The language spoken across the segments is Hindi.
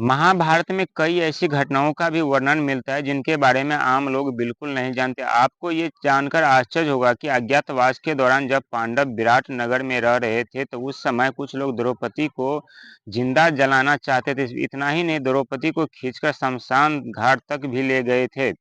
महाभारत में कई ऐसी घटनाओं का भी वर्णन मिलता है जिनके बारे में आम लोग बिल्कुल नहीं जानते। आपको ये जानकर आश्चर्य होगा कि अज्ञातवास के दौरान जब पांडव विराट नगर में रह रहे थे तो उस समय कुछ लोग द्रौपदी को जिंदा जलाना चाहते थे। इतना ही नहीं, द्रौपदी को खींचकर शमशान घाट तक भी ले गए थे।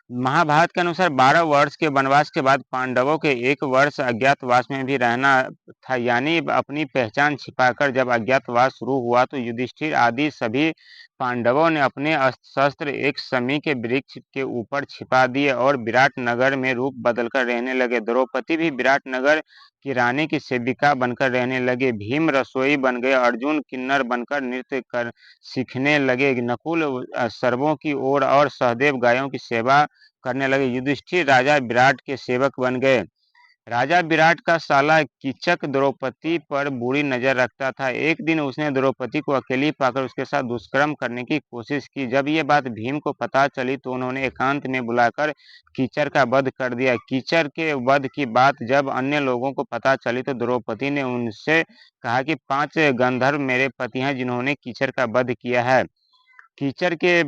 महाभारत के अनुसार 12 वर्ष के वनवास के बाद पांडवों के 1 वर्ष अज्ञातवास में भी रहना था, यानी अपनी पहचान छिपाकर जब अज्ञातवास शुरू हुआ तो युधिष्ठिर आदि सभी पांडवों ने अपने अस्त्र शस्त्र एक शमी के वृक्ष के ऊपर छिपा दिए और विराट नगर में रूप बदलकर रहने लगे। द्रौपदी भी विराट नगर की रानी की सेविका बनकर रहने लगे। भीम रसोई बन गए, अर्जुन किन्नर बनकर नृत्य कर सीखने लगे, नकुल सर्वों की ओर और सहदेव गायों की सेवा करने लगे। युधिष्ठिर राजा विराट के सेवक बन गए। राजा विराट का साला कीचक द्रौपदी पर बुरी नजर रखता था। एक दिन उसने द्रौपदी को अकेली पाकर उसके साथ दुष्कर्म करने की कोशिश की। जब ये बात भीम को पता चली तो उन्होंने एकांत में बुलाकर कीचर का वध कर दिया। कीचर के वध की बात जब अन्य लोगों को पता चली तो द्रौपदी ने उनसे कहा कि 5 गंधर्व मेरे पति हैं जिन्होंने कीचर का वध किया है। कीचर के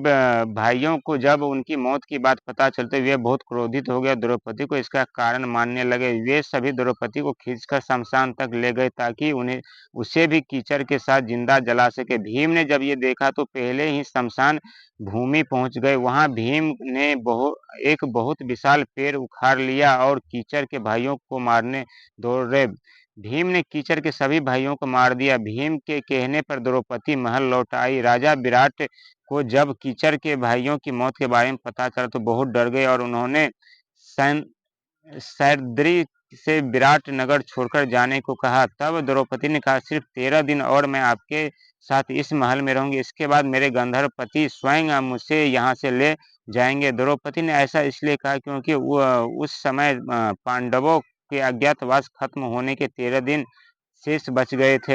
भाइयों को जब उनकी मौत की बात पता चलते वे बहुत क्रोधित हो गए, द्रौपदी को इसका कारण मानने लगे। वे सभी द्रौपदी को खींचकर शमशान तक ले गए ताकि उन्हें उसे भी कीचर के साथ जिंदा जला सके। भीम ने जब ये देखा तो पहले ही शमशान भूमि पहुंच गए। वहां भीम ने एक बहुत विशाल पेड़ उखाड़ लिया और कीचर के भाइयों को मारने दौड़े। भीम ने कीचर के सभी भाइयों को मार दिया। भीम के कहने पर द्रौपदी महल लौट आई। राजा विराट को जब कीचर के भाइयों की मौत के बारे में पता चला तो बहुत डर गए और उन्होंने सैन सैरद्री से विराट नगर छोड़कर जाने को कहा। तब द्रौपदी ने कहा, सिर्फ 13 दिन और मैं आपके साथ इस महल में रहूंगी, इसके बाद मेरे गंधर्व पति स्वयं मुझसे यहाँ से ले जाएंगे। द्रौपदी ने ऐसा इसलिए कहा क्योंकि उस समय पांडवों के अज्ञातवास खत्म होने के 13 दिन शेष बच गए थे।